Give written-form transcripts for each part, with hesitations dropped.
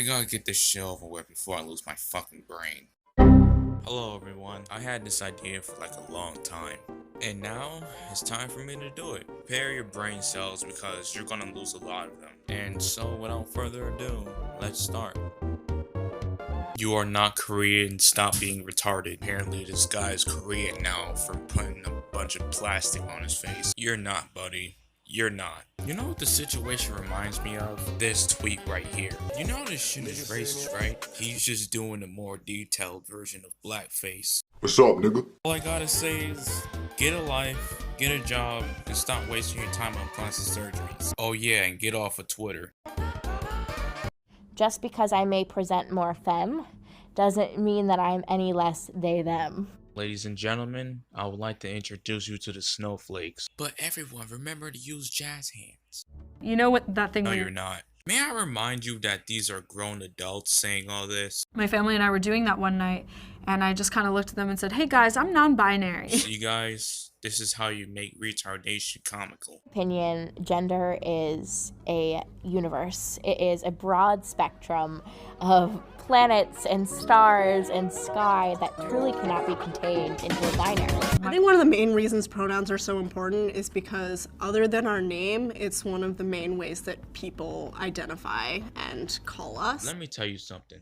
I gotta get this shit over with before I lose my fucking brain. Hello everyone, I had this idea for like a long time. And now, it's time for me to do it. Prepare your brain cells because you're gonna lose a lot of them. And so, without further ado, let's start. You are not Korean, stop being retarded. Apparently this guy is Korean now for putting a bunch of plastic on his face. You're not, buddy. You're not. You know what the situation reminds me of? This tweet right here. You know this shit is racist, right? He's just doing a more detailed version of blackface. What's up, nigga? All I gotta say is, get a life, get a job, and stop wasting your time on plastic surgeries. Oh yeah, and get off of Twitter. Just because I may present more femme doesn't mean that I'm any less they, them. Ladies and gentlemen, I would like to introduce you to the snowflakes. But everyone, remember to use jazz hands. You know what that thing No, was? you're not. May I remind you that these are grown adults saying all this? My family and I were doing that one night, and I just kind of looked at them and said, hey guys, I'm non-binary. See guys, this is how you make retardation comical. Opinion, gender is a universe. It is a broad spectrum of planets and stars and sky that truly cannot be contained into a binary. I think one of the main reasons pronouns are so important is because other than our name, it's one of the main ways that people identify and call us. Let me tell you something.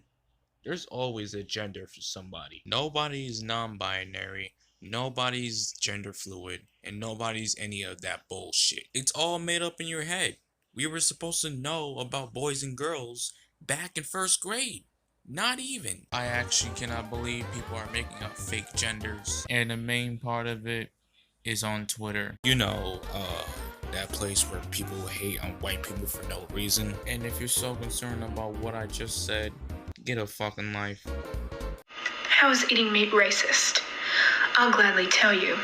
There's always a gender for somebody. Nobody's non-binary, nobody's gender fluid, and nobody's any of that bullshit. It's all made up in your head. We were supposed to know about boys and girls back in first grade. Not even. I actually cannot believe people are making up fake genders. And the main part of it is on Twitter. You know, that place where people hate on white people for no reason. And if you're so concerned about what I just said, get a fucking life. How is eating meat racist? I'll gladly tell you.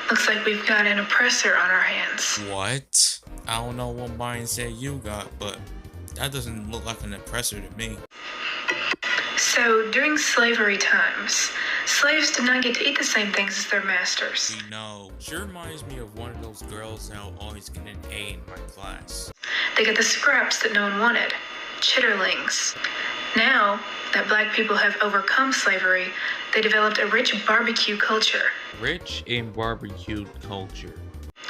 Looks like we've got an oppressor on our hands. What? I don't know what mindset you got, but that doesn't look like an oppressor to me. So, during slavery times, slaves did not get to eat the same things as their masters. You know, sure reminds me of one of those girls that will always get an A in my class. They got the scraps that no one wanted, chitterlings. Now that black people have overcome slavery, they developed a rich barbecue culture. Rich in barbecued culture.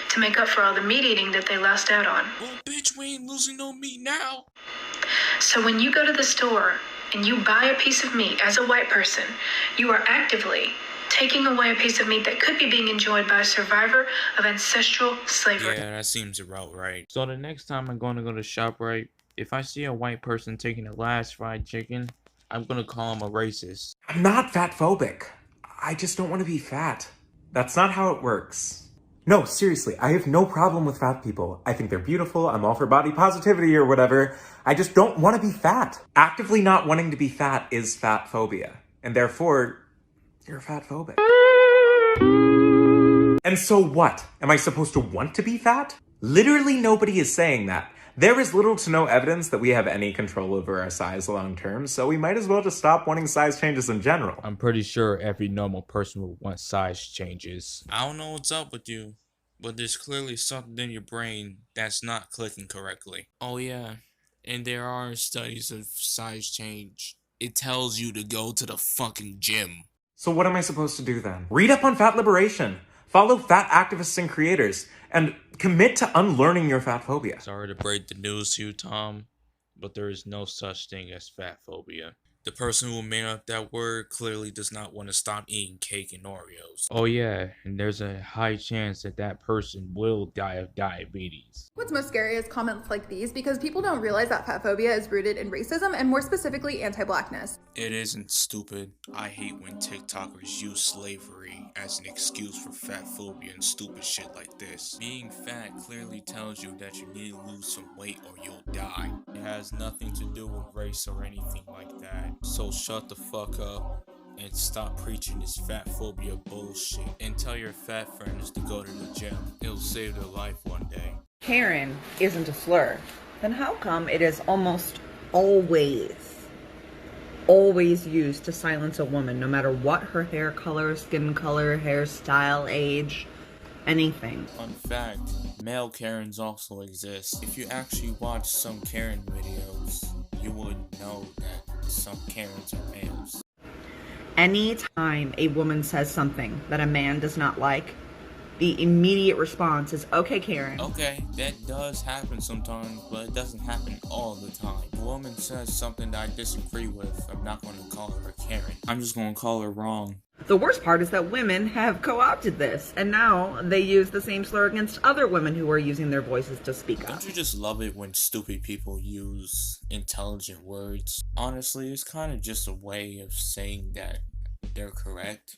To make up for all the meat eating that they lost out on. Well, bitch, we ain't losing no meat now. So when you go to the store and you buy a piece of meat as a white person, you are actively taking away a piece of meat that could be being enjoyed by a survivor of ancestral slavery. Yeah, that seems about right. So the next time I'm going to go to ShopRite, if I see a white person taking the last fried chicken, I'm gonna call him a racist. I'm not fat phobic. I just don't want to be fat. That's not how it works. No, seriously, I have no problem with fat people. I think they're beautiful, I'm all for body positivity or whatever. I just don't want to be fat. Actively not wanting to be fat is fat phobia. And therefore, you're fat phobic. And so what? Am I supposed to want to be fat? Literally nobody is saying that. There is little to no evidence that we have any control over our size long term, so we might as well just stop wanting size changes in general. I'm pretty sure every normal person would want size changes. I don't know what's up with you, but there's clearly something in your brain that's not clicking correctly. Oh yeah, and there are studies of size change. It tells you to go to the fucking gym. So what am I supposed to do then? Read up on fat liberation, follow fat activists and creators, and commit to unlearning your fat phobia. Sorry to break the news to you, Tom, but there is no such thing as fat phobia. The person who made up that word clearly does not want to stop eating cake and Oreos. Oh yeah, and there's a high chance that that person will die of diabetes. What's most scary is comments like these because people don't realize that fat phobia is rooted in racism and more specifically anti-blackness. It isn't stupid. I hate when TikTokers use slavery as an excuse for fat phobia and stupid shit like this. Being fat clearly tells you that you need to lose some weight or you'll die. It has nothing to do with race or anything like that. So shut the fuck up and stop preaching this fat phobia bullshit and tell your fat friends to go to the gym. It'll save their life one day. Karen isn't a slur, then how come it is almost always used to silence a woman, no matter what her hair color, skin color, hairstyle, age, anything? Fun fact, male Karens also exist. If you actually watch some Karen videos, you would know that some Karens are males. Anytime a woman says something that a man does not like, the immediate response is, okay, Karen. Okay, that does happen sometimes, but it doesn't happen all the time. A woman says something that I disagree with, I'm not going to call her a Karen. I'm just going to call her wrong. The worst part is that women have co-opted this, and now they use the same slur against other women who are using their voices to speak up. Don't you just love it when stupid people use intelligent words? Honestly, it's kind of just a way of saying that they're correct.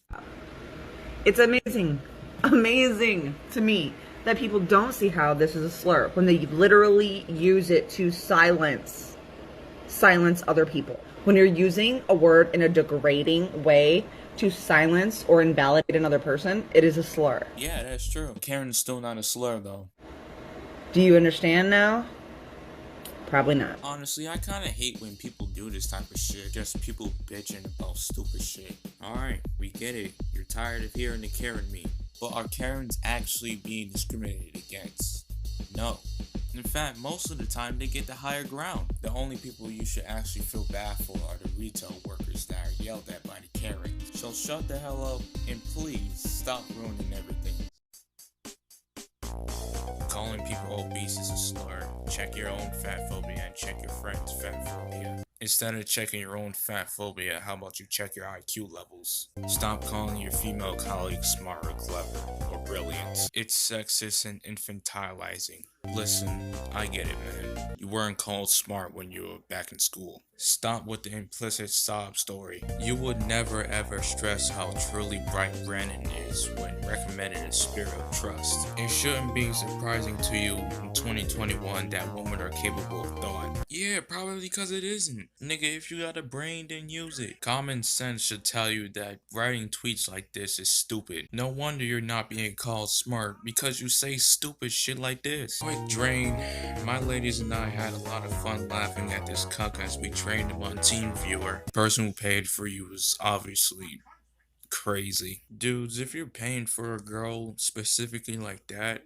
It's amazing to me that people don't see how this is a slur when they literally use it to silence other people. When you're using a word in a degrading way to silence or invalidate another person, it is a slur. Yeah, that's true. Karen's still not a slur, though. Do you understand now? Probably not. Honestly, I kind of hate when people do this type of shit. Just people bitching about stupid shit. Alright, we get it. You're tired of hearing the Karen meme. But are Karens actually being discriminated against? No. In fact, most of the time they get the higher ground. The only people you should actually feel bad for are the retail workers that are yelled at by the Karens. So shut the hell up and please stop ruining everything. Calling people obese is a slur. Check your own fat phobia and check your friend's fat phobia. Instead of checking your own fat phobia, how about you check your IQ levels? Stop calling your female colleagues smart or clever or brilliant. It's sexist and infantilizing. Listen, I get it, man. You weren't called smart when you were back in school. Stop with the implicit sob story. You would never ever stress how truly bright Brandon is when recommended a spirit of trust. It shouldn't be surprising to you in 2021 that women are capable of thought. Yeah, probably because it isn't. Nigga, if you got a brain, then use it. Common sense should tell you that writing tweets like this is stupid. No wonder you're not being called smart, because you say stupid shit like this. Quick drain. My ladies and I had a lot of fun laughing at this cuck as we trained him on TeamViewer. The person who paid for you was obviously crazy. Dudes, if you're paying for a girl specifically like that,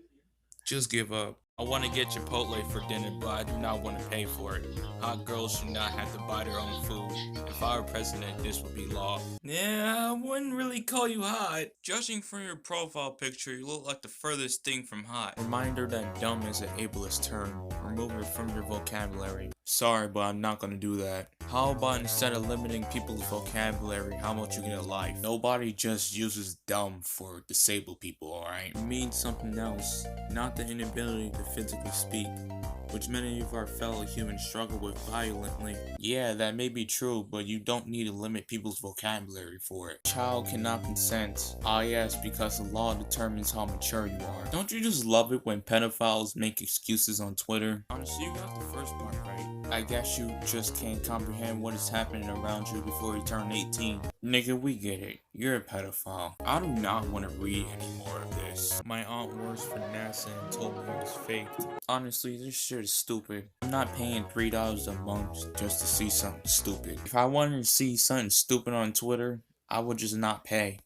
just give up. I want to get Chipotle for dinner, but I do not want to pay for it. Hot girls should not have to buy their own food. If I were president, this would be law. Yeah, I wouldn't really call you hot. Judging from your profile picture, you look like the furthest thing from hot. Reminder that dumb is an ableist term. Remove it from your vocabulary. Sorry, but I'm not gonna do that. How about instead of limiting people's vocabulary, how about you get a life? Nobody just uses dumb for disabled people, alright? It means something else, not the inability to physically speak, which many of our fellow humans struggle with violently. Yeah, that may be true, but you don't need to limit people's vocabulary for it. Child cannot consent. Ah yes, because the law determines how mature you are. Don't you just love it when pedophiles make excuses on Twitter? Honestly, you got the first part right. I guess you just can't comprehend what is happening around you before you turn 18. Nigga, we get it. You're a pedophile. I do not want to read any more of this. My aunt works for NASA and told me it was faked. Honestly, this shit is stupid. I'm not paying $3 a month just to see something stupid. If I wanted to see something stupid on Twitter, I would just not pay.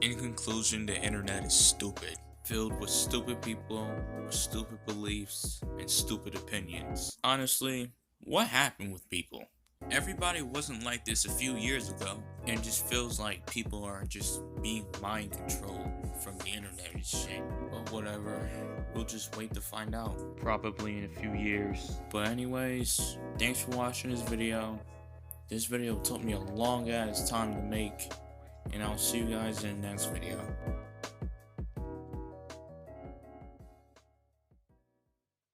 In conclusion, the internet is stupid. Filled with stupid people, with stupid beliefs, and stupid opinions. Honestly, what happened with people? Everybody wasn't like this a few years ago, and it just feels like people are just being mind controlled from the internet and shit. But whatever, we'll just wait to find out. Probably in a few years. But anyways, thanks for watching this video. This video took me a long ass time to make, and I'll see you guys in the next video.